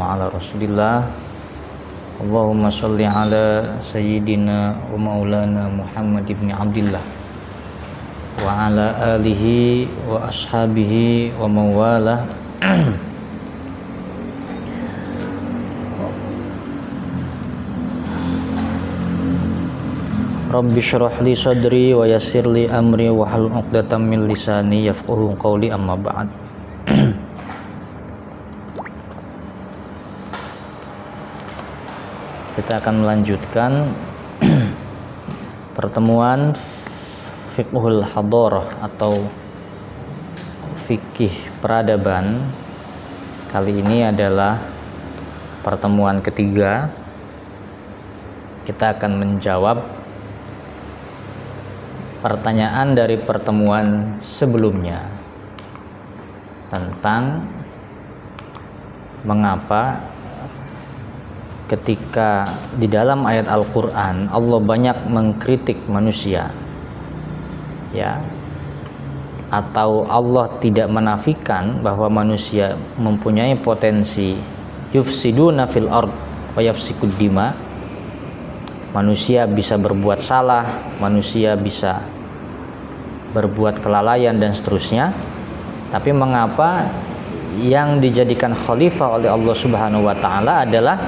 ala Rasulillah. Allahumma sholli ala sayyidina wa maulana Muhammad ibn Abdillah wa ala alihi wa ashabihi wa mawalah. Rabbi shrah li sadri wa yassir li amri wa hlul 'uqdatam min lisani yafqahu qawli, amma ba'd. Kita akan melanjutkan pertemuan fiqhul hadarah atau fikih peradaban. Kali ini adalah pertemuan ketiga. Kita akan menjawab pertanyaan dari pertemuan sebelumnya tentang mengapa ketika di dalam ayat Al-Quran Allah banyak mengkritik manusia, ya, atau Allah tidak menafikan bahwa manusia mempunyai potensi yufsiduna fil ard wa yafsikud dima. Manusia bisa berbuat salah, manusia bisa berbuat kelalaian dan seterusnya. Tapi mengapa yang dijadikan khalifah oleh Allah Subhanahu wa taala adalah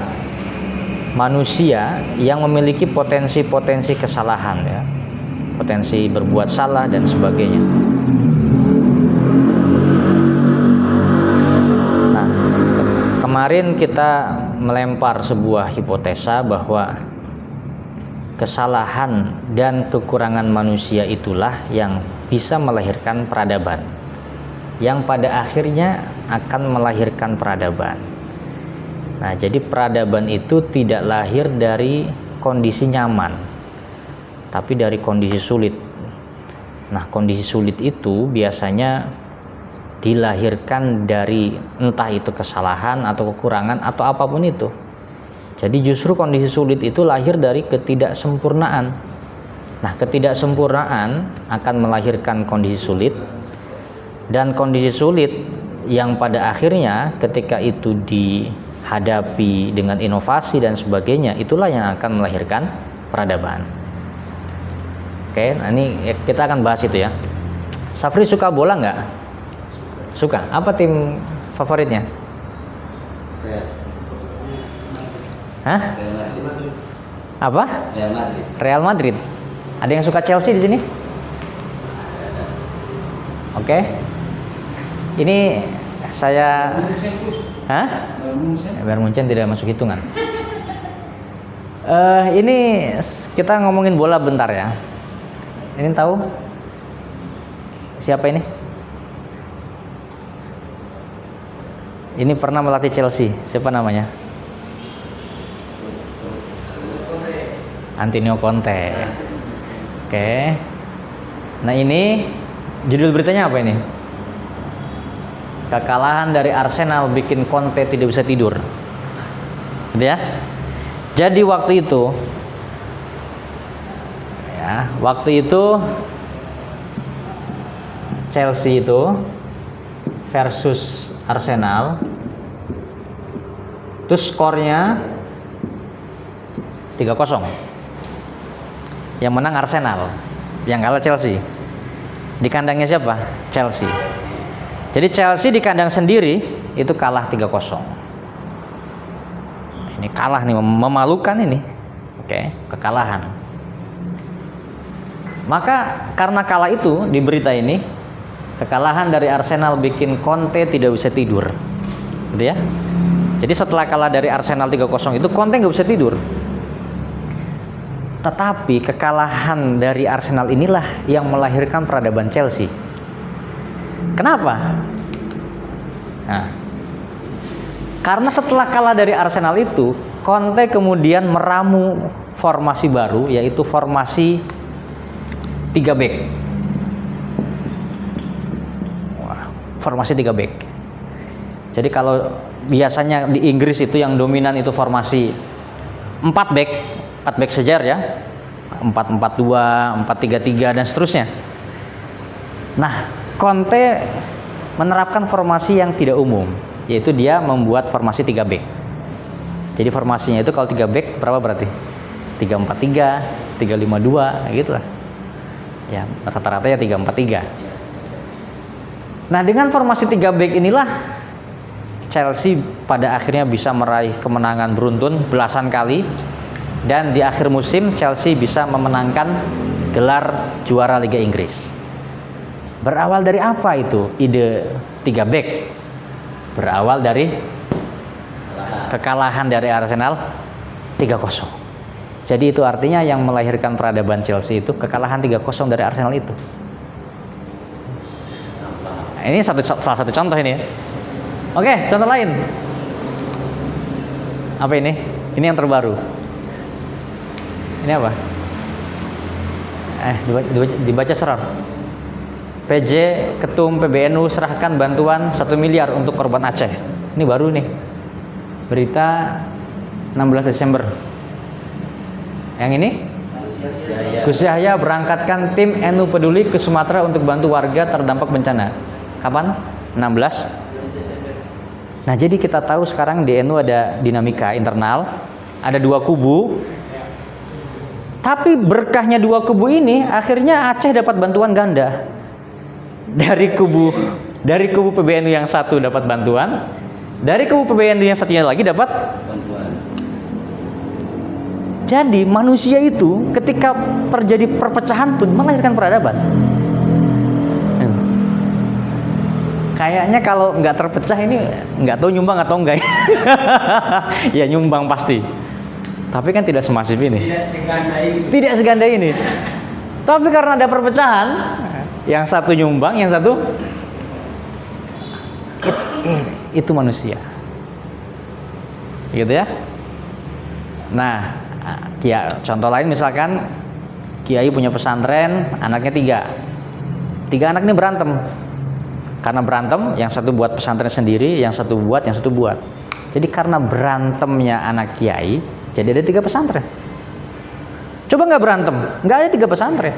manusia yang memiliki potensi-potensi kesalahan, ya. Potensi berbuat salah dan sebagainya. Nah, kemarin kita melempar sebuah hipotesa bahwa kesalahan dan kekurangan manusia itulah yang bisa melahirkan peradaban, yang pada akhirnya akan melahirkan peradaban. Nah, jadi peradaban itu tidak lahir dari kondisi nyaman, tapi dari kondisi sulit. Nah, kondisi sulit itu biasanya dilahirkan dari entah itu kesalahan atau kekurangan atau apapun itu. Jadi justru kondisi sulit itu lahir dari ketidaksempurnaan. Nah, ketidaksempurnaan akan melahirkan kondisi sulit, dan kondisi sulit yang pada akhirnya ketika itu dihadapi dengan inovasi dan sebagainya, itulah yang akan melahirkan peradaban. Oke, nah ini kita akan bahas itu ya. Safri suka bola nggak? Suka. Apa tim favoritnya? Hah? Apa? Real Madrid. Real Madrid. Ada yang suka Chelsea di sini? Oke. Ini saya. Hah? Bayern Munchen tidak masuk hitungan. Ini kita ngomongin bola bentar ya. Ini tahu siapa ini? Ini pernah melatih Chelsea. Siapa namanya? Antonio Conte. Oke. Nah, ini judul beritanya apa ini? Kekalahan dari Arsenal bikin Conte tidak bisa tidur. Gitu ya. Jadi waktu itu Chelsea itu versus Arsenal. Terus skornya 3-0. Yang menang Arsenal, yang kalah Chelsea. Di kandangnya siapa? Chelsea. Jadi Chelsea di kandang sendiri itu kalah 3-0. Ini kalah nih, memalukan ini. Oke, kekalahan. Maka karena kalah itu di berita ini, kekalahan dari Arsenal bikin Conte tidak bisa tidur. Gitu ya. Jadi setelah kalah dari Arsenal 3-0 itu Conte nggak bisa tidur. Tetapi kekalahan dari Arsenal inilah yang melahirkan peradaban Chelsea. Kenapa? Nah, karena setelah kalah dari Arsenal itu, Conte kemudian meramu formasi baru, yaitu formasi 3 back. Formasi 3 back. Jadi kalau biasanya di Inggris itu yang dominan itu formasi 4 back sejar ya, 4-4-2, 4-3-3 dan seterusnya. Nah, Conte menerapkan formasi yang tidak umum, yaitu dia membuat formasi 3 back. Jadi formasinya itu kalau 3 back berapa berarti? 3-4-3, 3-5-2 gitu lah. Ya, rata-rata ya 3-4-3. Nah, dengan formasi 3 back inilah Chelsea pada akhirnya bisa meraih kemenangan beruntun belasan kali, dan di akhir musim Chelsea bisa memenangkan gelar juara Liga Inggris. Berawal dari apa itu ide 3 back? Berawal dari kekalahan dari Arsenal 3-0. Jadi itu artinya yang melahirkan peradaban Chelsea itu kekalahan 3-0 dari Arsenal itu. Nah, ini salah satu contoh ini ya. Oke, contoh lain. Apa ini? Ini yang terbaru. Ini apa? Dibaca Serar. PJ Ketum PBNU serahkan bantuan 1 miliar untuk korban Aceh. Ini baru nih. Berita 16 Desember. Yang ini? Gus Yahya berangkatkan tim NU Peduli ke Sumatera untuk bantu warga terdampak bencana. Kapan? 16. Nah, jadi kita tahu sekarang di NU ada dinamika internal, ada 2 kubu. Tapi berkahnya 2 kubu ini, akhirnya Aceh dapat bantuan ganda. Dari kubu PBNU yang satu dapat bantuan, dari kubu PBNU yang satunya lagi dapat bantuan. Jadi manusia itu ketika terjadi perpecahan pun melahirkan peradaban. Kayaknya kalau nggak terpecah ini nggak tahu nyumbang atau enggak. Ya nyumbang pasti. Tapi kan tidak semasif ini. Tidak seganda ini. Tapi karena ada perpecahan, yang satu nyumbang, yang satu itu manusia. Gitu ya. Nah, contoh lain misalkan kiai punya pesantren, anaknya 3. 3 anak ini berantem. Karena berantem, yang satu buat pesantren sendiri, yang satu buat. Jadi karena berantemnya anak kiai, jadi ada 3 pesantren. Coba nggak berantem, nggak ada 3 pesantren.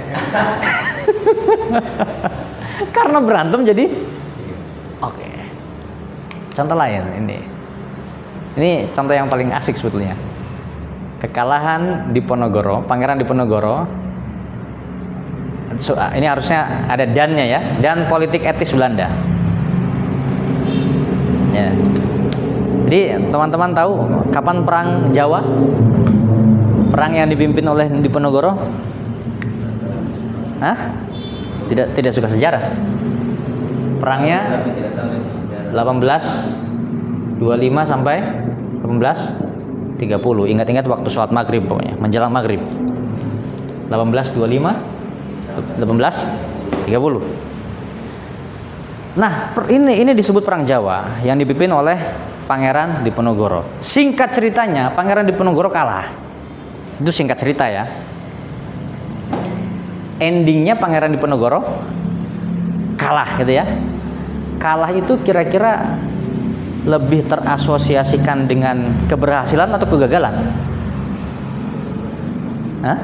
Karena berantem jadi oke. Contoh lain ini contoh yang paling asik sebetulnya. Kekalahan Diponegoro, Pangeran Diponegoro. Ini harusnya ada dannya ya, dan politik etis Belanda. Ya. Jadi teman-teman tahu kapan perang Jawa? Perang yang dipimpin oleh Diponegoro? Hah? Tidak suka sejarah. Perangnya 1825 sampai 1830. Ingat-ingat waktu sholat maghrib pokoknya, menjelang maghrib. 1825 1830. Nah, ini disebut perang Jawa yang dipimpin oleh Pangeran Diponegoro. Singkat ceritanya, Pangeran Diponegoro kalah. Itu singkat cerita ya. Endingnya Pangeran Diponegoro kalah gitu ya. Kalah itu kira-kira lebih terasosiasikan dengan keberhasilan atau kegagalan? Hah?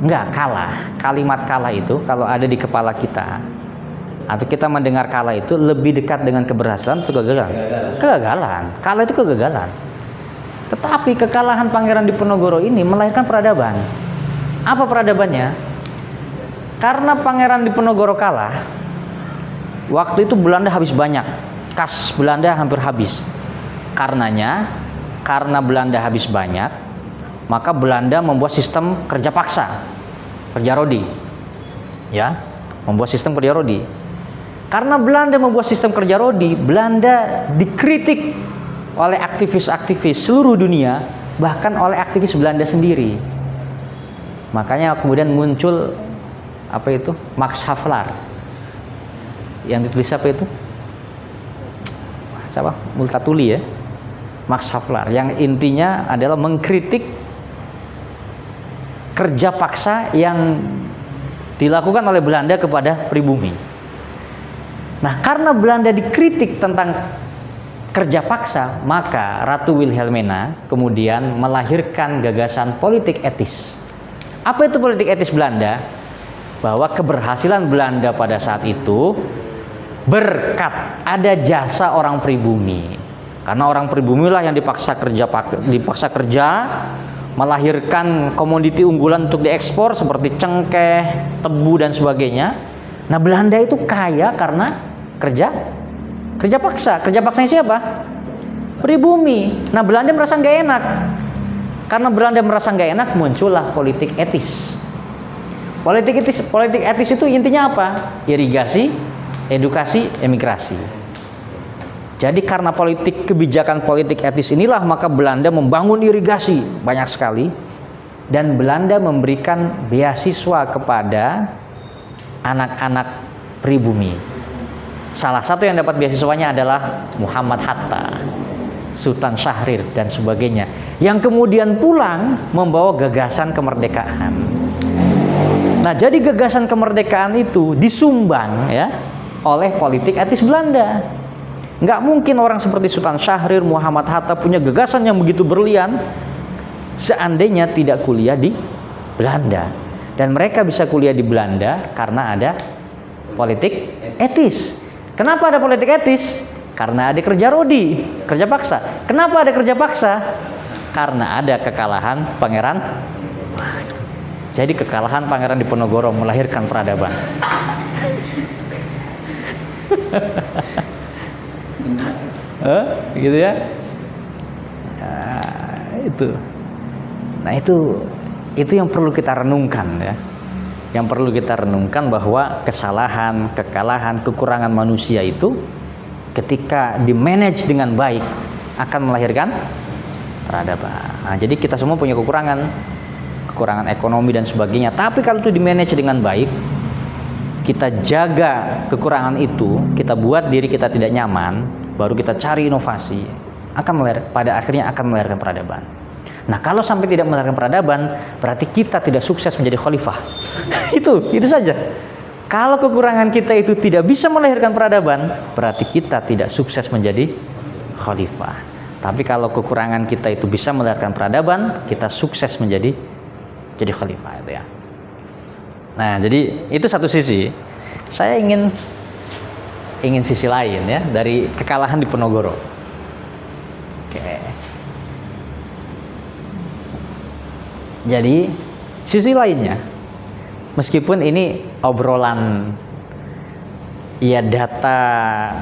Enggak, kalah. Kalimat kalah itu kalau ada di kepala kita atau kita mendengar kalah itu lebih dekat dengan keberhasilan atau kegagalan? Kegagalan. Kalah itu kegagalan. Tetapi kekalahan Pangeran Diponegoro ini melahirkan peradaban. Apa peradabannya? Karena Pangeran Diponegoro kalah, waktu itu Belanda habis banyak. Kas Belanda hampir habis. Karena Belanda habis banyak, maka Belanda membuat sistem kerja paksa, kerja rodi. Ya, membuat sistem kerja rodi. Karena Belanda membuat sistem kerja rodi, Belanda dikritik oleh aktivis-aktivis seluruh dunia, bahkan oleh aktivis Belanda sendiri. Makanya kemudian muncul apa itu? Max Havelaar. Yang ditulis apa itu? Siapa? Multatuli ya. Max Havelaar yang intinya adalah mengkritik kerja paksa yang dilakukan oleh Belanda kepada pribumi. Nah, karena Belanda dikritik tentang kerja paksa, maka Ratu Wilhelmina kemudian melahirkan gagasan politik etis. Apa itu politik etis Belanda? Bahwa keberhasilan Belanda pada saat itu berkat, ada jasa orang pribumi. Karena orang pribumi lah yang dipaksa kerja, melahirkan komoditi unggulan untuk diekspor seperti cengkeh, tebu dan sebagainya. Nah, Belanda itu kaya karena kerja paksa. Kerja paksanya siapa? Pribumi. Nah, Belanda merasa nggak enak. Karena Belanda merasa nggak enak, muncullah politik etis. Politik etis itu intinya apa? Irigasi, edukasi, emigrasi. Jadi karena kebijakan politik etis inilah maka Belanda membangun irigasi banyak sekali, dan Belanda memberikan beasiswa kepada anak-anak pribumi. Salah satu yang dapat beasiswanya adalah Muhammad Hatta, Sultan Syahrir dan sebagainya, yang kemudian pulang membawa gagasan kemerdekaan. Nah, jadi gagasan kemerdekaan itu disumbang ya oleh politik etis Belanda. Nggak mungkin orang seperti Sultan Syahrir, Muhammad Hatta punya gagasan yang begitu berlian seandainya tidak kuliah di Belanda. Dan mereka bisa kuliah di Belanda karena ada politik etis. Kenapa ada politik etis? Karena ada kerja rodi, kerja paksa. Kenapa ada kerja paksa? Karena ada kekalahan Pangeran. Jadi kekalahan Pangeran Diponegoro melahirkan peradaban. Gitu ya. Nah, itu yang perlu kita renungkan ya. Yang perlu kita renungkan bahwa kesalahan, kekalahan, kekurangan manusia itu ketika dimanage dengan baik akan melahirkan peradaban. Nah, jadi kita semua punya kekurangan ekonomi dan sebagainya. Tapi kalau itu dimanage dengan baik, kita jaga kekurangan itu, kita buat diri kita tidak nyaman, baru kita cari inovasi, pada akhirnya akan melahirkan peradaban. Nah, kalau sampai tidak melahirkan peradaban, berarti kita tidak sukses menjadi khalifah. itu saja. Kalau kekurangan kita itu tidak bisa melahirkan peradaban, berarti kita tidak sukses menjadi khalifah. Tapi kalau kekurangan kita itu bisa melahirkan peradaban, kita sukses menjadi khalifah itu ya. Nah, jadi itu satu sisi. Saya ingin sisi lain ya dari kekalahan Diponegoro. Oke. Jadi sisi lainnya, meskipun ini obrolan ya data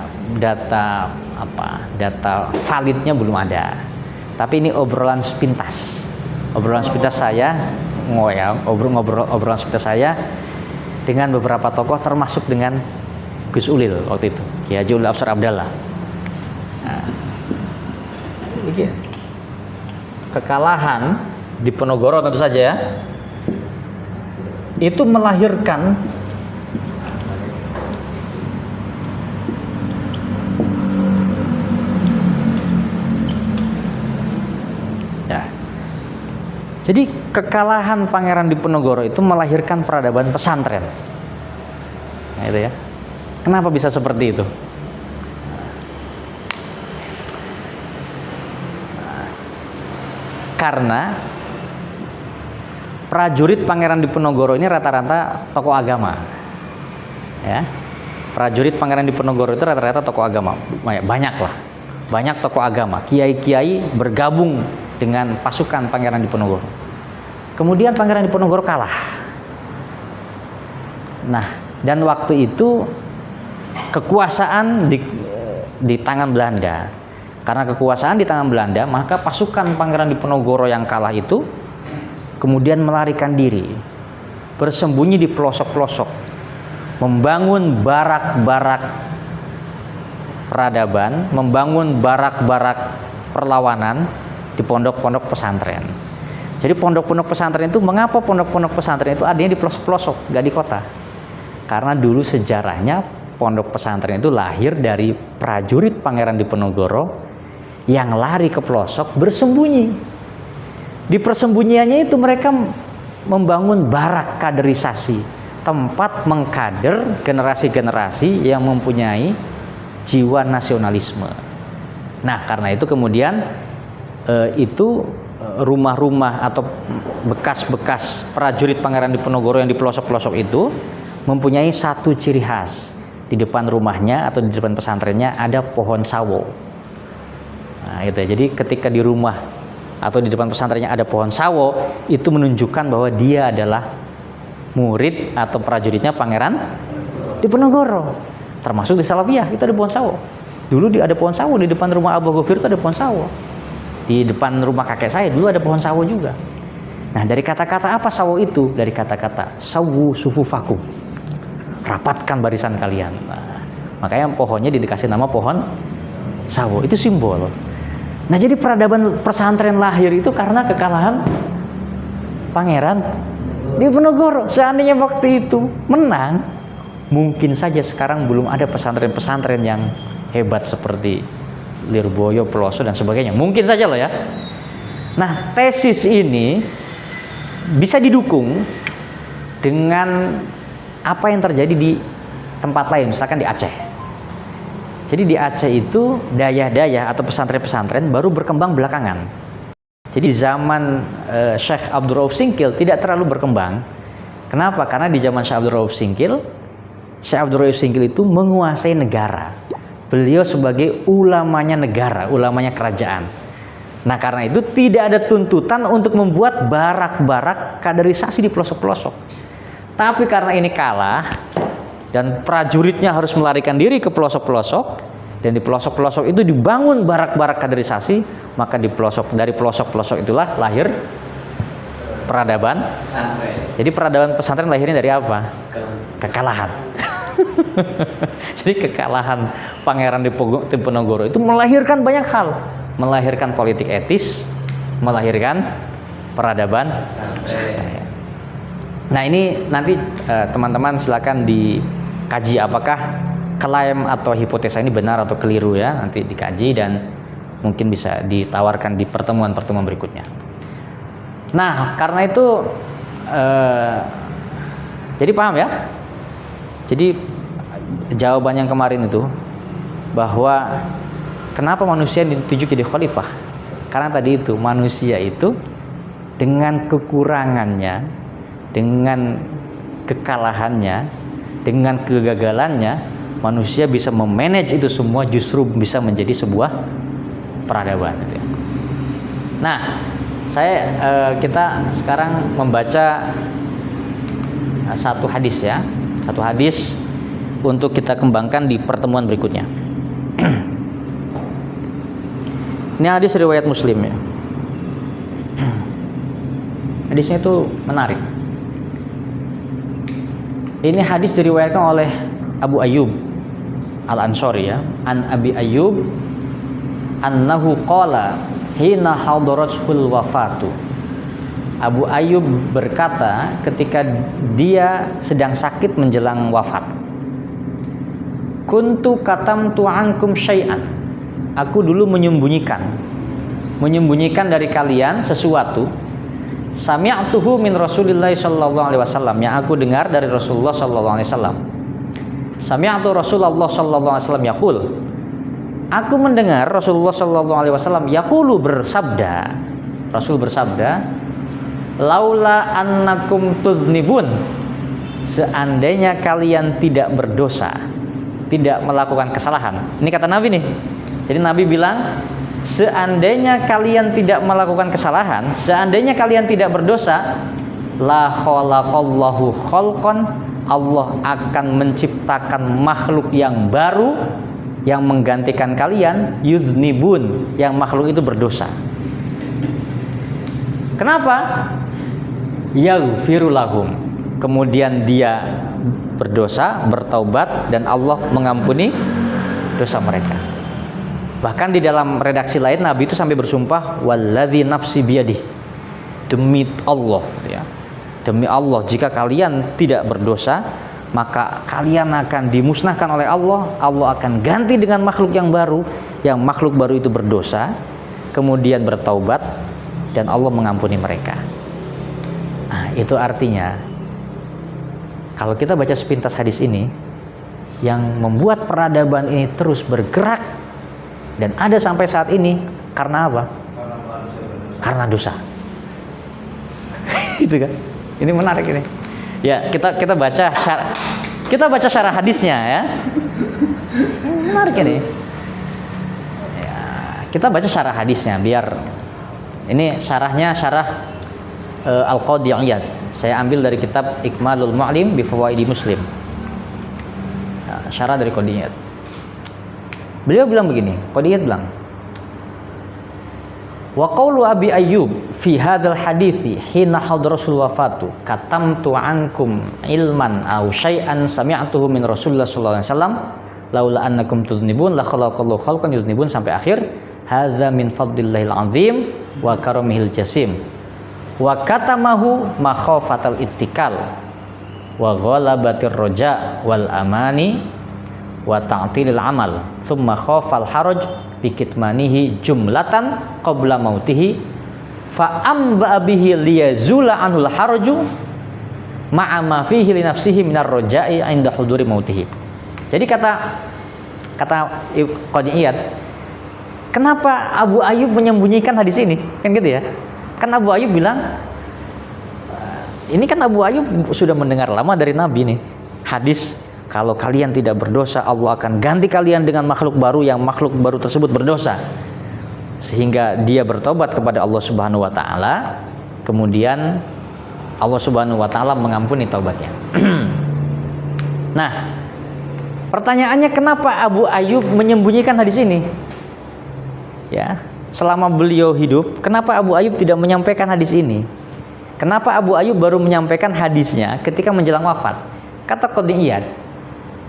validnya belum ada, tapi ini obrolan sepintas saya obrolan sepintas saya dengan beberapa tokoh, termasuk dengan Gus Ulil waktu itu, Kiai Haji Ulil Afsar Abdallah. Nah, kekalahan Diponegoro tentu saja ya, itu melahirkan ya. Jadi kekalahan Pangeran Diponegoro itu melahirkan peradaban pesantren. Nah, itu ya. Kenapa bisa seperti itu? Karena prajurit Pangeran Diponegoro ini rata-rata tokoh agama. Ya. Prajurit Pangeran Diponegoro itu rata-rata tokoh agama. Banyak tokoh agama, kiai-kiai bergabung dengan pasukan Pangeran Diponegoro. Kemudian Pangeran Diponegoro kalah. Nah, dan waktu itu kekuasaan di tangan Belanda. Karena kekuasaan di tangan Belanda, maka pasukan Pangeran Diponegoro yang kalah itu kemudian melarikan diri, bersembunyi di pelosok-pelosok, membangun barak-barak peradaban, membangun barak-barak perlawanan di pondok-pondok pesantren. Jadi pondok-pondok pesantren itu, mengapa pondok-pondok pesantren itu adanya di pelosok-pelosok, nggak di kota? Karena dulu sejarahnya pondok pesantren itu lahir dari prajurit Pangeran Diponegoro yang lari ke pelosok bersembunyi. Di persembunyiannya itu mereka membangun barak kaderisasi, tempat mengkader generasi-generasi yang mempunyai jiwa nasionalisme. Nah, karena itu kemudian rumah-rumah atau bekas-bekas prajurit Pangeran Diponegoro yang di pelosok-pelosok itu mempunyai satu ciri khas, di depan rumahnya atau di depan pesantrennya ada pohon sawo. Nah, itu ya. Jadi ketika di rumah atau di depan pesantrennya ada pohon sawo, itu menunjukkan bahwa dia adalah murid atau prajuritnya Pangeran Diponegoro. Termasuk di Salafiyah itu ada pohon sawo. Dulu ada pohon sawo di depan rumah Abu Ghafir, itu ada pohon sawo. Di depan rumah kakek saya dulu ada pohon sawo juga. Nah, dari kata-kata apa sawo itu? Dari kata-kata sawu sufufakum. Rapatkan barisan kalian. Nah, makanya pohonnya dikasih nama pohon sawo. Itu simbol. Nah, jadi peradaban pesantren lahir itu karena kekalahan Pangeran Diponegoro. Seandainya waktu itu menang, mungkin saja sekarang belum ada pesantren-pesantren yang hebat seperti Lirboyo, Peloso dan sebagainya. Mungkin saja loh ya. Nah, tesis ini bisa didukung dengan apa yang terjadi di tempat lain, misalkan di Aceh. Jadi di Aceh itu dayah-dayah atau pesantren-pesantren baru berkembang belakangan. Jadi zaman Syekh Abdul Rauf Singkil tidak terlalu berkembang. Kenapa? Karena di zaman Syekh Abdul Rauf Singkil, Syekh Abdul Rauf Singkil itu menguasai negara. Beliau sebagai ulamanya negara, ulamanya kerajaan. Nah, karena itu tidak ada tuntutan untuk membuat barak-barak kaderisasi di pelosok-pelosok. Tapi karena ini kalah dan prajuritnya harus melarikan diri ke pelosok-pelosok, dan di pelosok-pelosok itu dibangun barak-barak kaderisasi, maka dari pelosok-pelosok itulah lahir peradaban pesantren. Jadi peradaban pesantren lahirnya dari apa? Kekalahan. Jadi kekalahan Pangeran Diponegoro itu melahirkan banyak hal. Melahirkan politik etis, melahirkan peradaban pesantren. Nah, ini nanti teman-teman silakan dikaji apakah klaim atau hipotesa ini benar atau keliru ya. Nanti dikaji dan mungkin bisa ditawarkan di pertemuan-pertemuan berikutnya. Nah, karena itu jadi paham ya? Jadi jawaban yang kemarin itu bahwa kenapa manusia dituju jadi khalifah? Karena tadi itu manusia itu dengan kekurangannya, dengan kekalahannya, dengan kegagalannya, manusia bisa memanage itu semua, justru bisa menjadi sebuah peradaban. Nah, kita sekarang membaca satu hadis ya, satu hadis untuk kita kembangkan di pertemuan berikutnya. Ini hadis riwayat Muslim ya. Hadisnya itu menarik. Ini hadis diriwayatkan oleh Abu Ayyub Al-Ansari ya, an Abi Ayyub annahu qala hina hadaratul wafatu. Abu Ayyub berkata ketika dia sedang sakit menjelang wafat, kuntu katamtu ankum syai'an. Aku dulu menyembunyikan dari kalian sesuatu. Sami'tuhu min Rasulillah sallallahu alaihi wasallam, yang aku dengar dari Rasulullah sallallahu alaihi wasallam. Sami'tu Rasulullah sallallahu alaihi wasallam yaqul. Aku mendengar Rasulullah sallallahu alaihi wasallam yaqulu, bersabda. Rasul bersabda, laula annakum tuznibun, seandainya kalian tidak berdosa, tidak melakukan kesalahan. Ini kata Nabi nih. Jadi Nabi bilang, seandainya kalian tidak melakukan kesalahan, seandainya kalian tidak berdosa, la khalaqallahu khalqan, Allah akan menciptakan makhluk yang baru yang menggantikan kalian, yuznibun, yang makhluk itu berdosa. Kenapa? Yaghfiru lahum, kemudian dia berdosa, bertaubat, dan Allah mengampuni dosa mereka. Bahkan di dalam redaksi lain Nabi itu sampai bersumpah, walladzi nafsi biyadih, demi Allah ya. Demi Allah, jika kalian tidak berdosa, maka kalian akan dimusnahkan oleh Allah. Allah akan ganti dengan makhluk yang baru, yang makhluk baru itu berdosa, kemudian bertaubat, dan Allah mengampuni mereka. Nah, itu artinya kalau kita baca sepintas hadis ini, yang membuat peradaban ini terus bergerak dan ada sampai saat ini karena apa? Karena dosa. Gitu kan? Ini menarik ini. Ya, kita baca Kita baca syarah hadisnya ya. Menarik ini. Ya, kita baca syarah hadisnya biar ini syarah Al-Qadhi Iyad. Saya ambil dari kitab Ikmalul Mu'lim bi Fawaidi Muslim. Ya, syarah dari Qadhi Iyad. Beliau bilang begini, Qadhi Iyad bilang, wa qawlu Abi Ayyub fi hadzal hadithi hina hadar Rasul wafatu katamtu ankum ilman aw syai'an sami'tuhu min Rasulullah sallallahu alaihi wasallam laula annakum tudnibun la khalaqallahu khalqan yudnibun sampai akhir. Hadza min fadlillahil azim wa karamihil jasim wa katamahu makhafatal ittikal wa ghalabatir raja wal amani wa ta'tilil amal thumma khafal haraj bikitmanihi jumlatan qabla mautihi fa amba bihi liyazula anhul haraju ma'a ma fihi li nafsihi minar raja'i 'inda huduri mautihi. Jadi kata Qadhi Iyad, kenapa Abu Ayyub menyembunyikan hadis ini? Kan gitu ya. Kan Abu Ayyub bilang, ini kan Abu Ayyub sudah mendengar lama dari Nabi nih hadis, kalau kalian tidak berdosa, Allah akan ganti kalian dengan makhluk baru yang makhluk baru tersebut berdosa. Sehingga dia bertobat kepada Allah Subhanahu wa taala, kemudian Allah Subhanahu wa taala mengampuni taubatnya. Nah, pertanyaannya kenapa Abu Ayyub menyembunyikan hadis ini? Ya, selama beliau hidup, kenapa Abu Ayyub tidak menyampaikan hadis ini? Kenapa Abu Ayyub baru menyampaikan hadisnya ketika menjelang wafat? Kata Qadhi Iyad,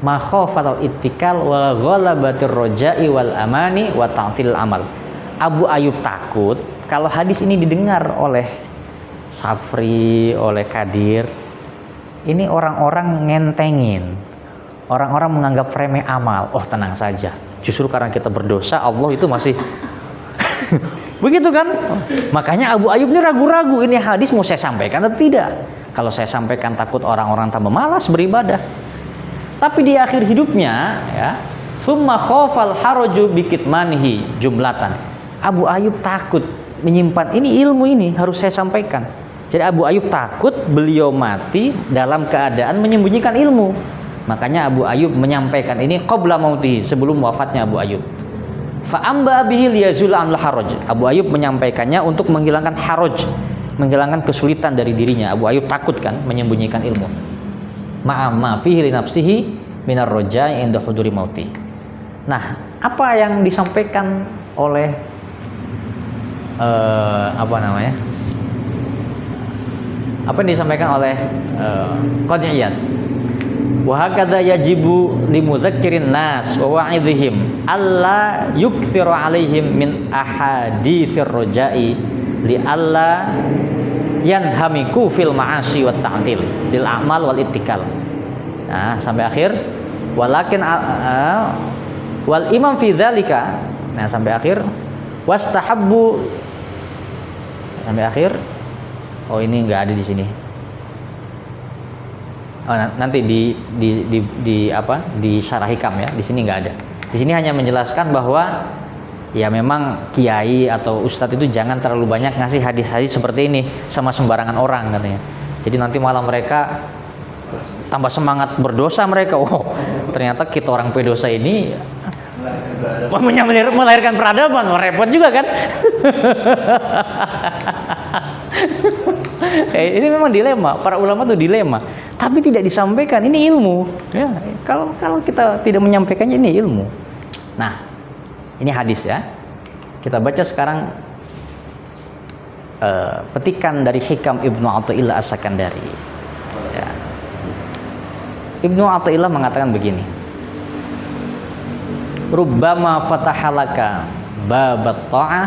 makhafatal ittikal wa ghalabatir raja'i wal amani wa ta'til amal. Abu Ayyub takut kalau hadis ini didengar oleh Safri, oleh Kadir, ini orang-orang ngentengin, orang-orang menganggap remeh amal. Oh, tenang saja, justru karena kita berdosa Allah itu masih begitu kan. Makanya Abu Ayyub ini ragu-ragu, ini hadis mau saya sampaikan atau tidak. Kalau saya sampaikan takut orang-orang tambah malas beribadah. Tapi di akhir hidupnya ya, summa khafal haraju bikitmanihi jumlatan. Abu Ayyub takut menyimpan ini, ilmu ini harus saya sampaikan. Jadi Abu Ayyub takut beliau mati dalam keadaan menyembunyikan ilmu. Makanya Abu Ayyub menyampaikan ini qabla mauti, sebelum wafatnya Abu Ayyub. Fa amba bihi liyazula anil haraj. Abu Ayyub menyampaikannya untuk menghilangkan haraj, menghilangkan kesulitan dari dirinya. Abu Ayyub takut kan menyembunyikan ilmu. Ma'ama fihi li nafsihi minar raja'i inda huduri mauti. Nah, apa yang disampaikan oleh apa yang disampaikan oleh Qadhi Iyad? Wa hakadha yajibu limudzakirin nas wa wa'idhihim alla yukthiru alaihim min ahaditsir raja'i li alla yanhamiku fil ma'asi wat ta'til lil a'mal wal ittikal. Nah, sampai akhir walakin wal imam fi dzalika. Nah, sampai akhir wastahabbu, sampai akhir. Oh, ini enggak ada di sini. Oh, nanti di syarah hikam ya. Di sini enggak ada. Di sini hanya menjelaskan bahwa ya memang kiai atau ustadz itu jangan terlalu banyak ngasih hadis-hadis seperti ini sama sembarangan orang katanya. Jadi nanti malah mereka tambah semangat berdosa mereka. Oh, ternyata kita orang pedosa ini melahirkan peradaban. Oh, repot juga kan? Ini memang dilema. Para ulama tuh dilema. Tapi tidak disampaikan. Ini ilmu. Ya, kalau kita tidak menyampaikannya, ini ilmu. Nah, ini hadis ya. Kita baca sekarang petikan dari Hikam Ibnu Athaillah As-Sakandari. Ya. Ibnu Athaillah mengatakan begini. Rubbama fatahalaka babat ta'ah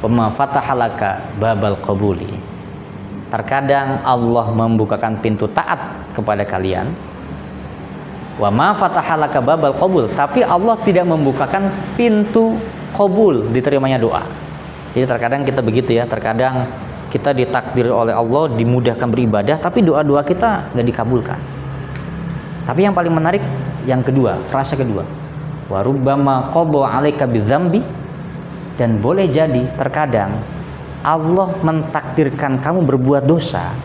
wa ma fatahalaka babal qabuli. Terkadang Allah membukakan pintu taat kepada kalian. Wa ma fatahalaka babal qabul, tapi Allah tidak membukakan pintu qabul, diterimanya doa. Jadi terkadang kita begitu ya, terkadang kita ditakdir oleh Allah dimudahkan beribadah, tapi doa-doa kita nggak dikabulkan. Tapi yang paling menarik yang kedua, frasa kedua. Wa rubbama qada 'alaika bidzambi, dan boleh jadi terkadang Allah mentakdirkan kamu berbuat dosa.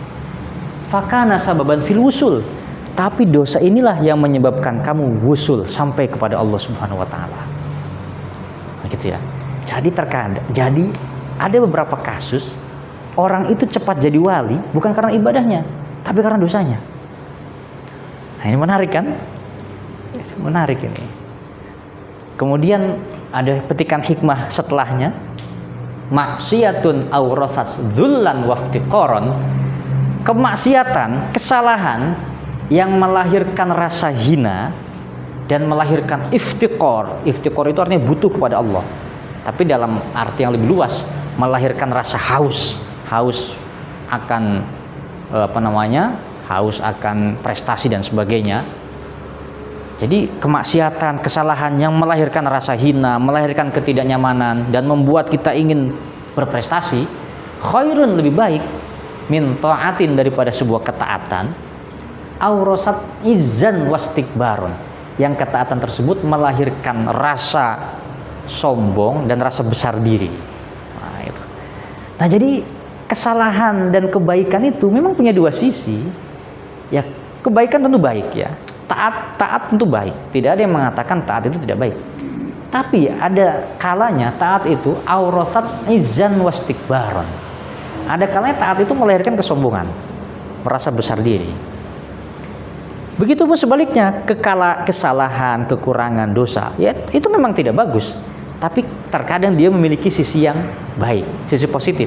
Fakana sababan fil wusul, Tapi dosa inilah yang menyebabkan kamu wusul sampai kepada Allah Subhanahu wa taala. Gitu ya. Jadi ada beberapa kasus orang itu cepat jadi wali bukan karena ibadahnya, tapi karena dosanya. Nah, ini menarik kan? Menarik ini. Kemudian ada petikan hikmah setelahnya. Maksiatun awrathas dzullan waftiqaron. Kemaksiatan, kesalahan yang melahirkan rasa hina dan melahirkan iftiqor. Iftiqor itu artinya butuh kepada Allah. Tapi dalam arti yang lebih luas, melahirkan rasa haus akan haus akan prestasi dan sebagainya. Jadi kemaksiatan, kesalahan yang melahirkan rasa hina, melahirkan ketidaknyamanan dan membuat kita ingin berprestasi, khairun lebih baik min ta'atin daripada sebuah ketaatan, aurosat izzan wastikbaron, yang ketaatan tersebut melahirkan rasa sombong dan rasa besar diri. Nah, jadi kesalahan dan kebaikan itu memang punya dua sisi. Ya, kebaikan tentu baik ya. Taat tentu baik. Tidak ada yang mengatakan taat itu tidak baik. Tapi ada kalanya taat itu aurosat izzan wastikbaron. Ada kalanya taat itu melahirkan kesombongan, merasa besar diri. Begitupun sebaliknya, kesalahan, kekurangan, dosa, ya itu memang tidak bagus. Tapi terkadang dia memiliki sisi yang baik, sisi positif.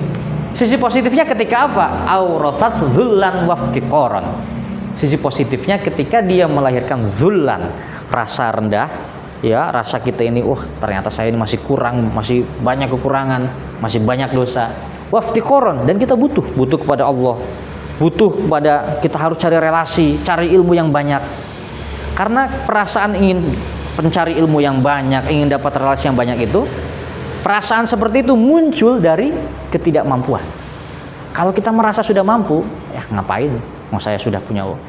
Sisi positifnya ketika apa? Aurosat dzullan waftiqaron. Sisi positifnya ketika dia melahirkan dzullan, rasa rendah, ya, rasa kita ini, ternyata saya ini masih kurang, masih banyak kekurangan, masih banyak dosa. Waftiqaron, dan kita butuh kepada Allah. Butuh kepada, kita harus cari relasi, cari ilmu yang banyak. Karena perasaan ingin mencari ilmu yang banyak, ingin dapat relasi yang banyak itu, perasaan seperti itu muncul dari ketidakmampuan. Kalau kita merasa sudah mampu, ya ngapain? Mau saya sudah punya uang,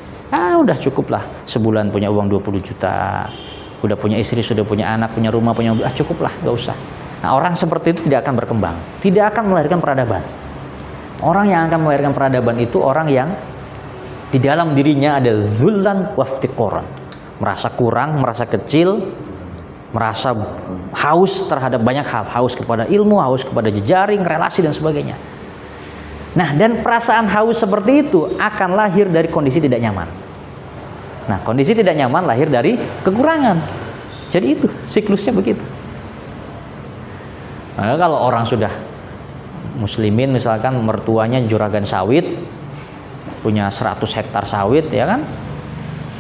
udah cukup lah, sebulan punya uang 20 juta, udah punya istri, sudah punya anak, punya rumah, punya mobil, cukup lah, gak usah. Nah, orang seperti itu tidak akan berkembang, tidak akan melahirkan peradaban. Orang yang akan melahirkan peradaban itu orang yang di dalam dirinya ada dzullan waftiqaron, merasa kurang, merasa kecil, merasa haus terhadap banyak hal, haus kepada ilmu, haus kepada jejaring, relasi dan sebagainya. Nah, dan perasaan haus seperti itu akan lahir dari kondisi tidak nyaman. Nah, kondisi tidak nyaman lahir dari kekurangan. Jadi itu siklusnya begitu. Nah, kalau orang sudah muslimin, misalkan mertuanya juragan sawit, punya 100 hektar sawit, ya kan?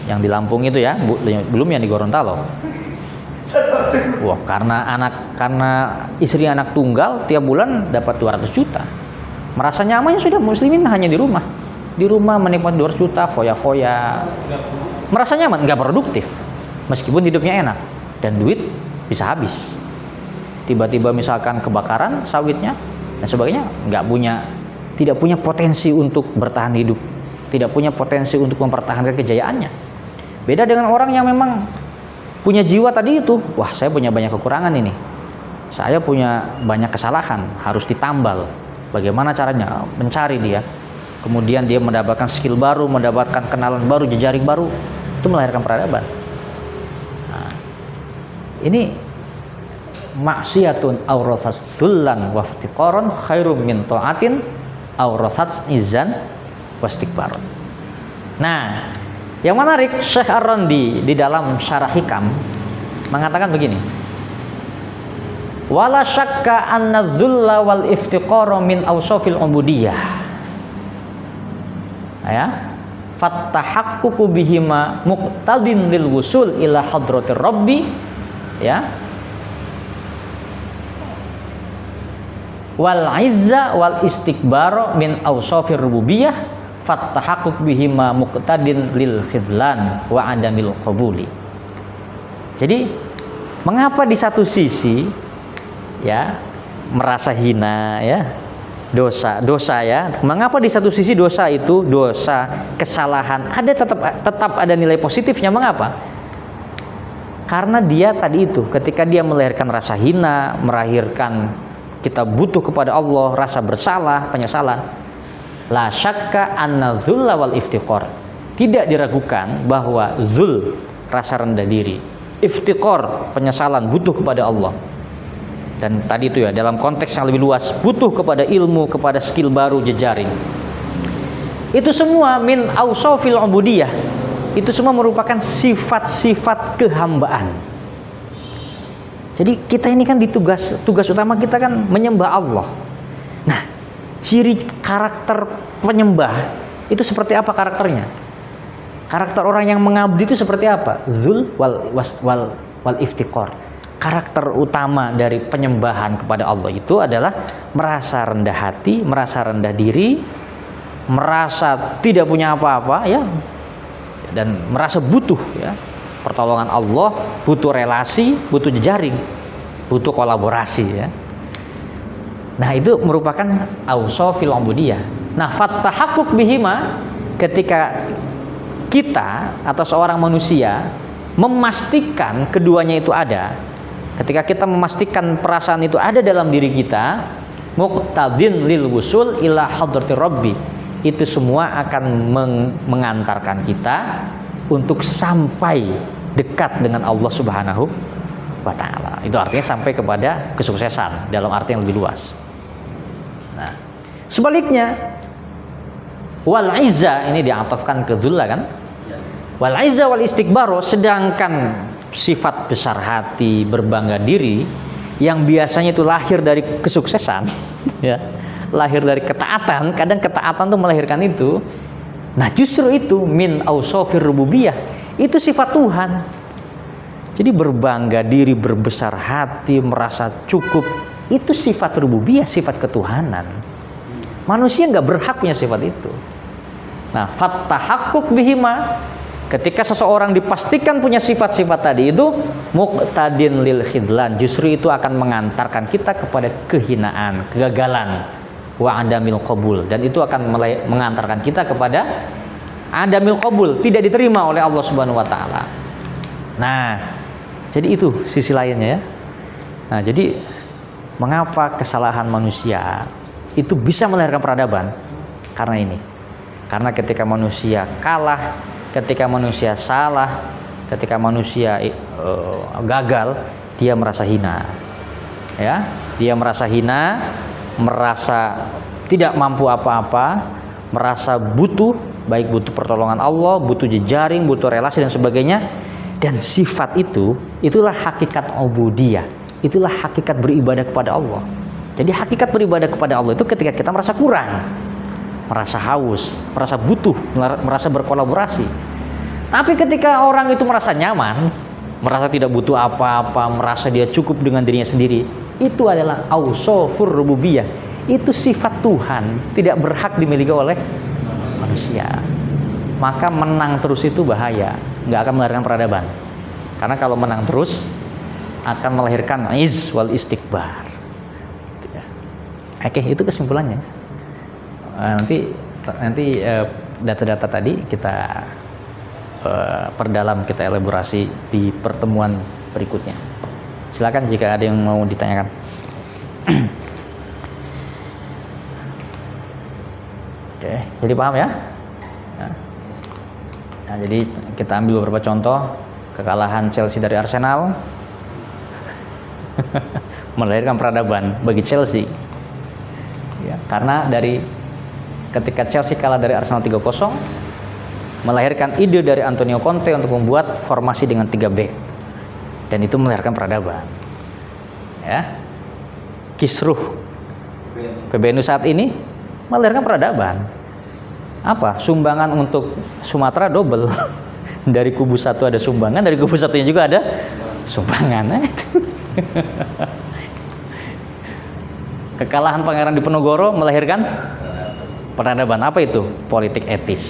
Yang di Lampung itu ya, belum yang di Gorontalo. Wah, karena istri anak tunggal, tiap bulan dapat 200 juta. Merasa nyamannya sudah muslimin hanya di rumah. Di rumah menikmati 200 juta, foya-foya. Merasa nyaman, nggak produktif. Meskipun hidupnya enak dan duit bisa habis. Tiba-tiba misalkan kebakaran sawitnya dan sebagainya, tidak punya potensi untuk bertahan hidup. Tidak punya potensi untuk mempertahankan kejayaannya. Beda dengan orang yang memang punya jiwa tadi itu, wah saya punya banyak kekurangan ini. Saya punya banyak kesalahan, harus ditambal. Bagaimana caranya? Mencari dia. Kemudian dia mendapatkan skill baru, mendapatkan kenalan baru, jejaring baru. Itu melahirkan peradaban. Nah, ini maksiatun aurathas dzullan waftiqaron khairum min ta'atin aurathas izzan wastikbaron. Nah, yang menarik, Syekh Ar-Randi di dalam Syarah Hikam mengatakan begini. Wala syakka anna dzulla wal iftiqara min awsafil ubudiyah. Ya. Fattahaqququ bihima muqtadin lil wusul ila hadratir rabbi, ya. Wal izza wal istikbara min awsafir rububiyah, fattahaqquq bihima muqtadin lil khidlan wa adamil qabuli. Jadi, mengapa di satu sisi ya merasa hina, ya dosa ya, mengapa di satu sisi dosa itu, dosa, kesalahan ada tetap ada nilai positifnya? Mengapa? Karena dia tadi itu, ketika dia melahirkan rasa hina, melahirkan kita butuh kepada Allah, rasa bersalah, penyesalan, la syakka anna dzulla wal iftiqar, tidak diragukan bahwa zul, rasa rendah diri, iftiqor, penyesalan, butuh kepada Allah. Dan tadi itu ya, dalam konteks yang lebih luas, butuh kepada ilmu, kepada skill baru, jejaring. Itu semua min ausofil ubudiyah. Itu semua merupakan sifat-sifat kehambaan. Jadi kita ini kan tugas utama kita kan menyembah Allah. Nah, ciri karakter penyembah itu seperti apa karakternya? Karakter orang yang mengabdi itu seperti apa? Zul wal iftiqor. Karakter utama dari penyembahan kepada Allah itu adalah merasa rendah hati, merasa rendah diri, merasa tidak punya apa-apa ya, dan merasa butuh ya pertolongan Allah, butuh relasi, butuh jejaring, butuh kolaborasi ya. Nah, itu merupakan ausofil ubudiyah. Nah, fattahaqquk bihima, ketika kita atau seorang manusia memastikan keduanya itu ada, ketika kita memastikan perasaan itu ada dalam diri kita, muqtadin lil wusul ila hadratir rabbi, itu semua akan mengantarkan kita untuk sampai dekat dengan Allah Subhanahu wa ta'ala. Itu artinya sampai kepada kesuksesan dalam arti yang lebih luas. Nah, sebaliknya wal izza ini diatofkan ke dzulla kan? Wal izza wal istikbaru, sedangkan sifat besar hati, berbangga diri yang biasanya itu lahir dari kesuksesan ya, lahir dari ketaatan, kadang ketaatan tuh melahirkan itu. Nah, justru itu min ausofir rububiyah, itu sifat Tuhan. Jadi berbangga diri, berbesar hati, merasa cukup, itu sifat rububiyah, sifat ketuhanan. Manusia nggak berhak punya sifat itu. Nah, fattahaqquk bihima, ketika seseorang dipastikan punya sifat-sifat tadi itu, muqtadin lil khidlan, justru itu akan mengantarkan kita kepada kehinaan, kegagalan, wa adamil qabul, dan itu akan mengantarkan kita kepada adamil qabul, tidak diterima oleh Allah Subhanahu wa taala. Nah, jadi itu sisi lainnya ya. Nah, jadi mengapa kesalahan manusia itu bisa melahirkan peradaban? Karena ini. Karena ketika manusia kalah, ketika manusia salah, ketika manusia gagal, dia merasa hina. Ya, dia merasa hina, merasa tidak mampu apa-apa, merasa butuh, baik butuh pertolongan Allah, butuh jejaring, butuh relasi dan sebagainya. Dan sifat itu, itulah hakikat ubudiyah, itulah hakikat beribadah kepada Allah. Jadi hakikat beribadah kepada Allah itu ketika kita merasa kurang, merasa haus, merasa butuh, merasa berkolaborasi. Tapi ketika orang itu merasa nyaman, merasa tidak butuh apa-apa, merasa dia cukup dengan dirinya sendiri, itu adalah ausofur rububiyah. Itu sifat Tuhan, tidak berhak dimiliki oleh manusia. Maka menang terus itu bahaya, nggak akan melahirkan peradaban. Karena kalau menang terus akan melahirkan izz wal istikbar. Oke, itu kesimpulannya. Nanti data-data tadi kita perdalam, kita elaborasi di pertemuan berikutnya. Silakan jika ada yang mau ditanyakan. Oke, jadi paham ya? Nah, jadi kita ambil beberapa contoh kekalahan Chelsea dari Arsenal melahirkan peradaban bagi Chelsea. Ya, karena dari ketika Chelsea kalah dari Arsenal 3-0, melahirkan ide dari Antonio Conte untuk membuat formasi dengan 3 back, dan itu melahirkan peradaban. Ya, Kisruh PBNU saat ini melahirkan peradaban. Apa? Sumbangan untuk Sumatera double. Dari kubu satu ada sumbangan, dari kubu satunya juga ada sumbangan. Nah, itu. Kekalahan Pangeran Diponegoro melahirkan peradaban. Apa itu? Politik etis.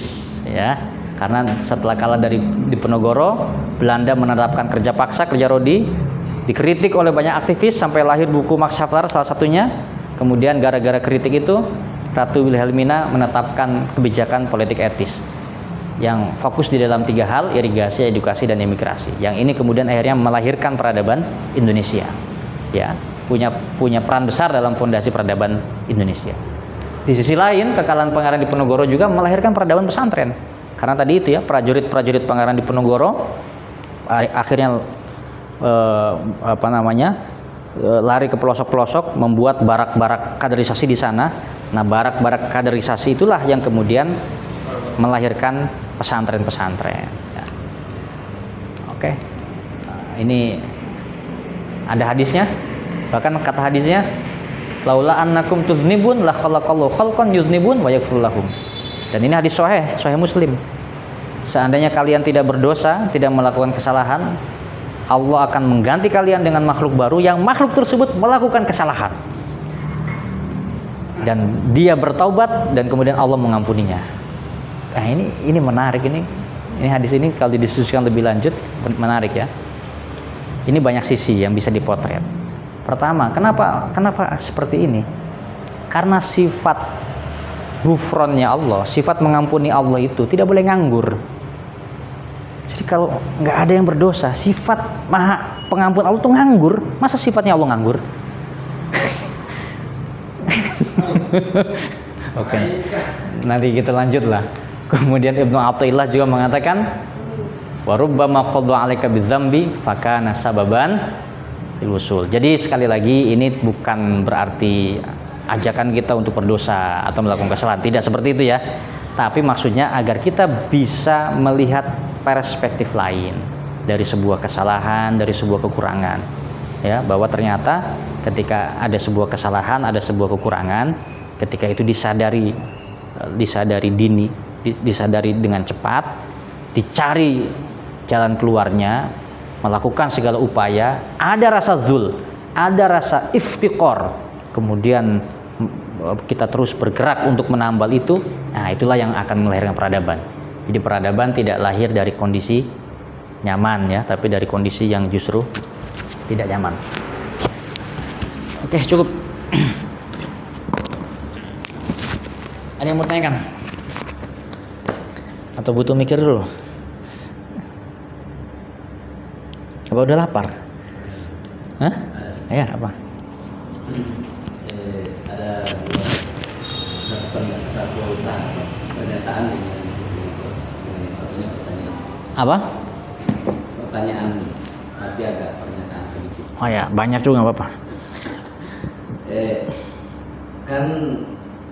Ya, karena setelah kalah dari Diponegoro, Belanda menerapkan kerja paksa, kerja rodi, dikritik oleh banyak aktivis sampai lahir buku Max Havelaar salah satunya. Kemudian gara-gara kritik itu, Ratu Wilhelmina menetapkan kebijakan politik etis yang fokus di dalam 3 hal, irigasi, edukasi, dan imigrasi. Yang ini kemudian akhirnya melahirkan peradaban Indonesia. Ya, punya peran besar dalam fondasi peradaban Indonesia. Di sisi lain, kekalahan Pangeran Diponegoro juga melahirkan peradaban pesantren. Karena tadi itu ya, prajurit-prajurit Pangeran Diponegoro akhirnya lari ke pelosok-pelosok, membuat barak-barak kaderisasi di sana. Nah, barak-barak kaderisasi itulah yang kemudian melahirkan pesantren-pesantren. Ya. Oke, ini ada hadisnya. Bahkan kata hadisnya, laula annakum tuznibun la khalaqallahu khalqan yuznibun wa yaghfir lahum. Dan ini hadis sahih Muslim. Seandainya kalian tidak berdosa, tidak melakukan kesalahan, Allah akan mengganti kalian dengan makhluk baru yang makhluk tersebut melakukan kesalahan. Dan dia bertaubat dan kemudian Allah mengampuninya. Nah, ini menarik ini. Ini hadis ini kalau didiskusikan lebih lanjut menarik ya. Ini banyak sisi yang bisa dipotret. Pertama, kenapa seperti ini? Karena sifat ghufronnya Allah, sifat mengampuni Allah itu tidak boleh nganggur. Jadi kalau nggak ada yang berdosa, sifat maha pengampun Allah itu nganggur. Masa sifatnya Allah nganggur? Oke, nanti kita lanjutlah. Kemudian Ibnu Athaillah juga mengatakan, wa rubbama qadha 'alaika bidzambi fakana sababan lil wusul. Jadi sekali lagi ini bukan berarti ajakan kita untuk berdosa atau melakukan kesalahan, tidak seperti itu ya. Tapi maksudnya agar kita bisa melihat perspektif lain dari sebuah kesalahan, dari sebuah kekurangan, ya, bahwa ternyata ketika ada sebuah kesalahan, ada sebuah kekurangan, ketika itu disadari dengan cepat, dicari jalan keluarnya, melakukan segala upaya, ada rasa dzul, ada rasa iftiqor, kemudian kita terus bergerak untuk menambal itu. Nah, itulah yang akan melahirkan peradaban. Jadi peradaban tidak lahir dari kondisi nyaman ya, tapi dari kondisi yang justru tidak nyaman. Oke, cukup. Ada yang mau tanyakan? Atau butuh mikir dulu? Apa udah lapar? Hah? Ya, apa? Ada satu pernyataan dengan satunya pertanyaan. Apa? Pertanyaan tapi agak pernyataan sedikit. Oh ya, banyak juga nggak apa-apa. Kan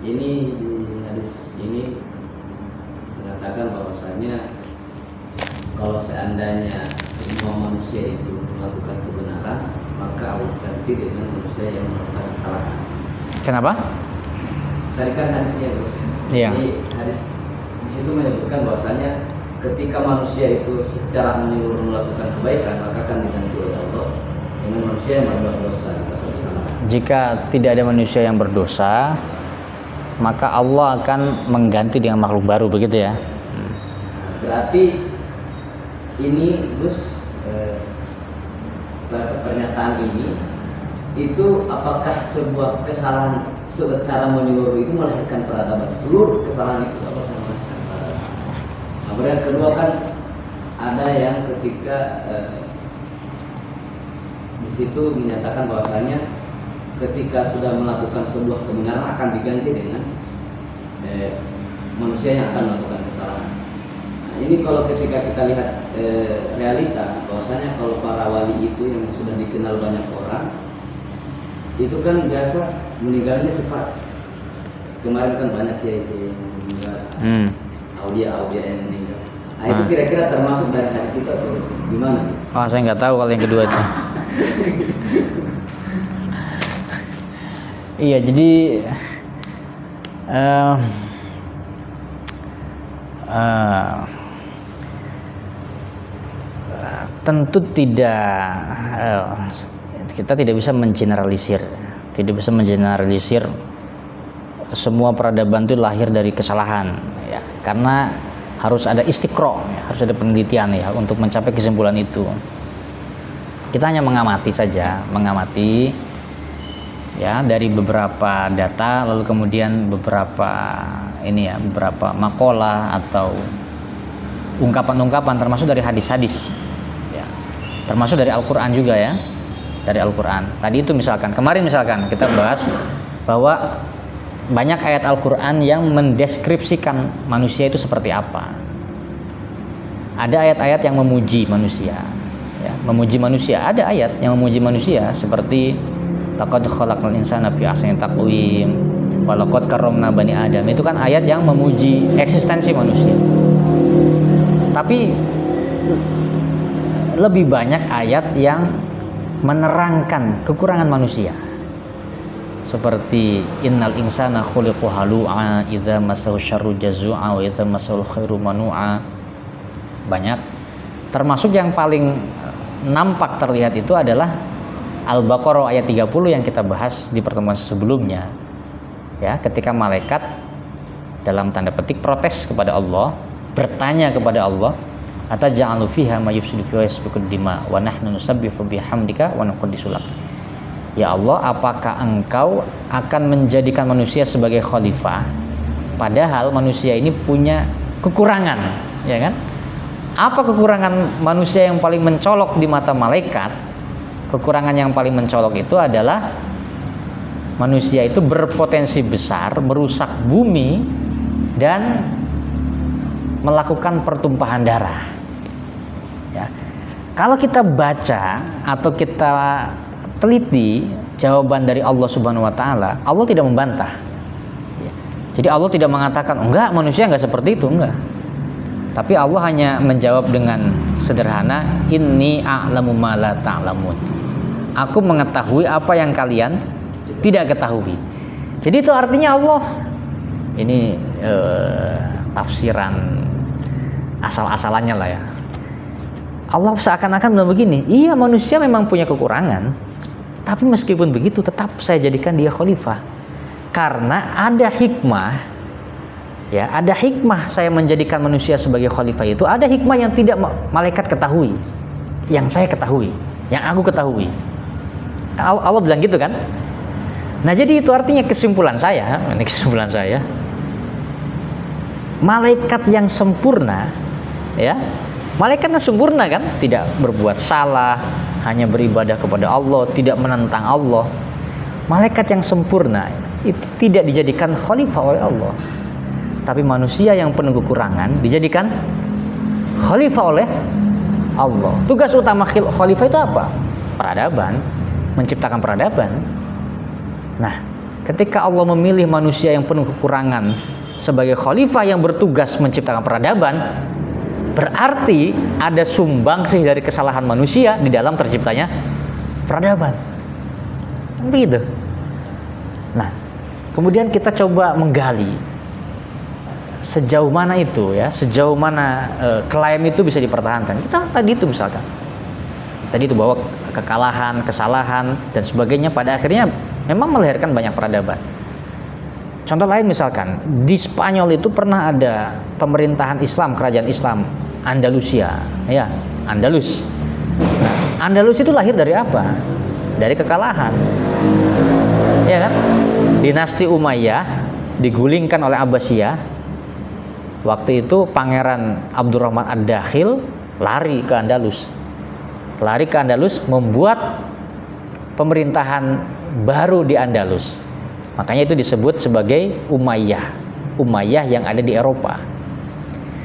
ini di hadis ini mengatakan bahwasanya kalau seandainya semua manusia itu melakukan kebenaran, maka Allah ganti dengan manusia yang melakukan kesalahan. Kenapa? Tadi kan hadisnya terus. Iya. Jadi hadis di situ menyebutkan bahwasanya ketika manusia itu secara menyeluruh melakukan kebaikan, maka akan diganti oleh Allah dengan manusia yang berbuat dosa atau kesalahan. Jika tidak ada manusia yang berdosa, maka Allah akan mengganti dengan makhluk baru, begitu ya? Berarti ini Gus, pernyataan ini itu apakah sebuah kesalahan secara menyeluruh itu melahirkan peradaban? Seluruh kesalahan itu apakah melahirkan peradaban? Nah, kemudian kedua kan ada yang ketika di situ menyatakan bahwasanya ketika sudah melakukan sebuah kebenaran akan diganti dengan manusia yang akan melakukan kesalahan. Nah, ini kalau ketika kita lihat realita bahwasanya kalau para wali itu yang sudah dikenal banyak orang itu kan biasa meninggalnya cepat. Kemarin kan banyak ya itu yang meninggal, Aulia yang meninggal. Nah, itu kira-kira termasuk dari hadis itu atau gimana? Oh, saya nggak tahu kalau yang kedua itu. Iya, jadi tentu kita tidak bisa mengeneralisir, semua peradaban itu lahir dari kesalahan, ya, karena harus ada istiqro, ya, harus ada penelitian ya untuk mencapai kesimpulan itu. Kita hanya mengamati saja, ya, dari beberapa data, lalu kemudian beberapa makalah atau ungkapan-ungkapan, termasuk dari hadis-hadis, ya, termasuk dari Al-Quran juga ya, dari Al-Quran. Tadi itu kemarin kita bahas bahwa banyak ayat Al-Quran yang mendeskripsikan manusia itu seperti apa, ada ayat-ayat yang memuji manusia, ya, memuji manusia. Ada ayat yang memuji manusia seperti laqad khalaqnal insana fi ahsani taqwim wa laqad karramna bani adam. Itu kan ayat yang memuji eksistensi manusia. Tapi lebih banyak ayat yang menerangkan kekurangan manusia. Seperti innal insana khuliqa halu'a idza massahu syarru jazua wa idza massahu khairu manu'a. Banyak. Termasuk yang paling nampak terlihat itu adalah Al-Baqarah ayat 30 yang kita bahas di pertemuan sebelumnya. Ya, ketika malaikat dalam tanda petik protes kepada Allah, bertanya kepada Allah, ataj'alu fiha ma yufsidu fiha wa yasfiku dima wa nahnu nusabbihu bihamdika wa nuqaddisu lak. Ya Allah, apakah engkau akan menjadikan manusia sebagai khalifah padahal manusia ini punya kekurangan, ya kan? Apa kekurangan manusia yang paling mencolok di mata malaikat? Kekurangan yang paling mencolok itu adalah manusia itu berpotensi besar merusak bumi dan melakukan pertumpahan darah. Ya. Kalau kita baca atau kita teliti jawaban dari Allah Subhanahu wa taala, Allah tidak membantah. Ya. Jadi Allah tidak mengatakan, enggak, manusia enggak seperti itu, enggak. Tapi Allah hanya menjawab dengan sederhana, inni a'lamu ma la ta'lamun. Aku mengetahui apa yang kalian tidak ketahui. Jadi itu artinya Allah ini tafsiran asal-asalannya lah ya. Allah seakan-akan bilang begini, iya manusia memang punya kekurangan, tapi meskipun begitu tetap saya jadikan dia khalifah. Karena ada hikmah, ya, ada hikmah saya menjadikan manusia sebagai khalifah itu, ada hikmah yang tidak malaikat ketahui, yang saya ketahui, yang aku ketahui. Allah bilang gitu kan. Nah jadi itu artinya kesimpulan saya, malaikat yang sempurna, ya, malaikatnya sempurna kan, tidak berbuat salah, hanya beribadah kepada Allah, tidak menentang Allah. Malaikat yang sempurna itu tidak dijadikan khalifah oleh Allah, tapi manusia yang penuh kekurangan dijadikan khalifah oleh Allah. Tugas utama khalifah itu apa? Peradaban, menciptakan peradaban. Nah, ketika Allah memilih manusia yang penuh kekurangan sebagai khalifah yang bertugas menciptakan peradaban, berarti ada sumbangsih dari kesalahan manusia di dalam terciptanya peradaban. Begitu. Nah, kemudian kita coba menggali sejauh mana itu, ya, sejauh mana klaim itu bisa dipertahankan. Kita tadi itu misalkan, tadi itu bahwa kekalahan, kesalahan dan sebagainya pada akhirnya memang melahirkan banyak peradaban. Contoh lain misalkan, di Spanyol itu pernah ada pemerintahan Islam, kerajaan Islam, Andalusia, ya, Andalus. Nah, Andalus itu lahir dari apa? Dari kekalahan. Ya kan? Dinasti Umayyah digulingkan oleh Abbasiyah. Waktu itu Pangeran Abdurrahman Ad-Dakhil lari ke Andalus. Lari ke Andalus membuat pemerintahan baru di Andalus. Makanya itu disebut sebagai Umayyah. Umayyah yang ada di Eropa.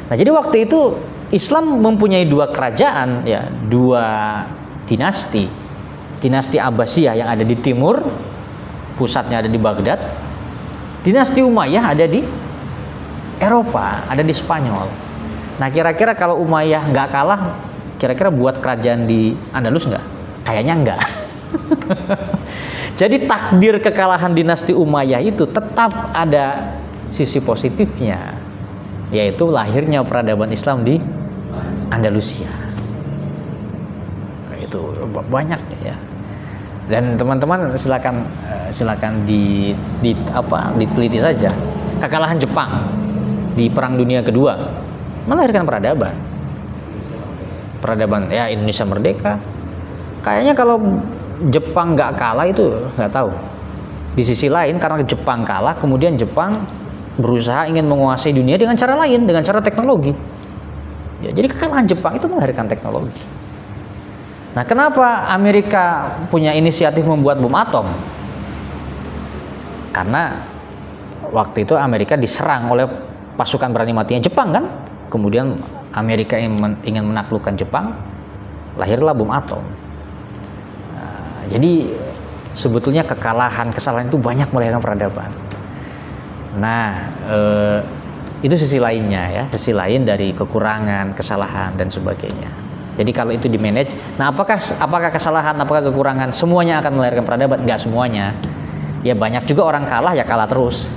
Nah, jadi waktu itu Islam mempunyai dua kerajaan, ya, dua dinasti. Dinasti Abbasiyah yang ada di timur, pusatnya ada di Baghdad. Dinasti Umayyah ada di Eropa, ada di Spanyol. Nah, kira-kira kalau Umayyah nggak kalah, kira-kira buat kerajaan di Andalus nggak? Kayaknya nggak. Jadi takdir kekalahan dinasti Umayyah itu tetap ada sisi positifnya, yaitu lahirnya peradaban Islam di Andalusia. Itu banyak ya. Dan teman-teman silakan diteliti saja. Kekalahan Jepang di Perang Dunia Kedua melahirkan peradaban. Peradaban, ya, Indonesia merdeka. Kayaknya kalau Jepang nggak kalah itu nggak tahu. Di sisi lain karena Jepang kalah, kemudian Jepang berusaha ingin menguasai dunia dengan cara lain, dengan cara teknologi. Ya, jadi kekalahan Jepang itu melahirkan teknologi. Nah, kenapa Amerika punya inisiatif membuat bom atom? Karena waktu itu Amerika diserang oleh pasukan berani matinya Jepang kan, kemudian Amerika ingin menaklukkan Jepang, lahirlah bom atom. Nah, jadi sebetulnya kesalahan itu banyak melahirkan peradaban. Nah, itu sisi lainnya ya, sisi lain dari kekurangan, kesalahan dan sebagainya. Jadi kalau itu di manage, nah apakah kesalahan, apakah kekurangan semuanya akan melahirkan peradaban? Enggak semuanya. Ya banyak juga orang kalah, ya kalah terus.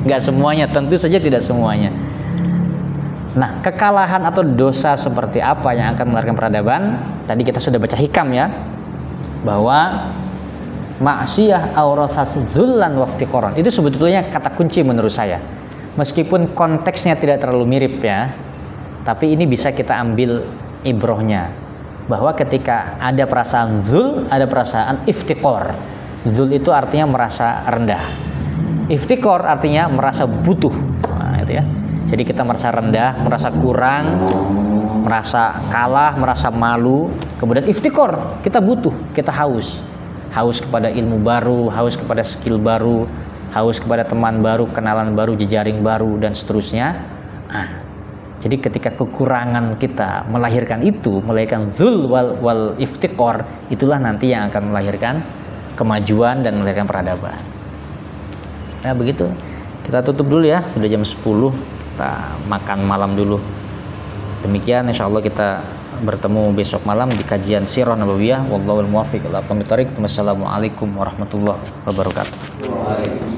Enggak semuanya, tentu saja tidak semuanya. Nah, kekalahan atau dosa seperti apa yang akan melahirkan peradaban? Tadi kita sudah baca hikam ya, bahwa ma'siyah awratsat dzullan waftiqaran. Itu sebetulnya kata kunci menurut saya. Meskipun konteksnya tidak terlalu mirip ya, tapi ini bisa kita ambil ibrohnya, bahwa ketika ada perasaan zul, ada perasaan iftiqor. Zul itu artinya merasa rendah, iftiqor artinya merasa butuh. Nah, itu ya. Jadi kita merasa rendah, merasa kurang, merasa kalah, merasa malu. Kemudian iftiqor, kita butuh, kita haus kepada ilmu baru, haus kepada skill baru, haus kepada teman baru, kenalan baru, jejaring baru, dan seterusnya. Nah, jadi ketika kekurangan kita melahirkan zul wal iftiqor, itulah nanti yang akan melahirkan kemajuan dan melahirkan peradaban. Nah begitu, kita tutup dulu ya, sudah jam 10, kita makan malam dulu. Demikian, insya Allah kita bertemu besok malam di kajian Sirah Nabawiyah. Wallahul muwaffiq ila aqwamit thoriq. Wassalamualaikum warahmatullahi wabarakatuh.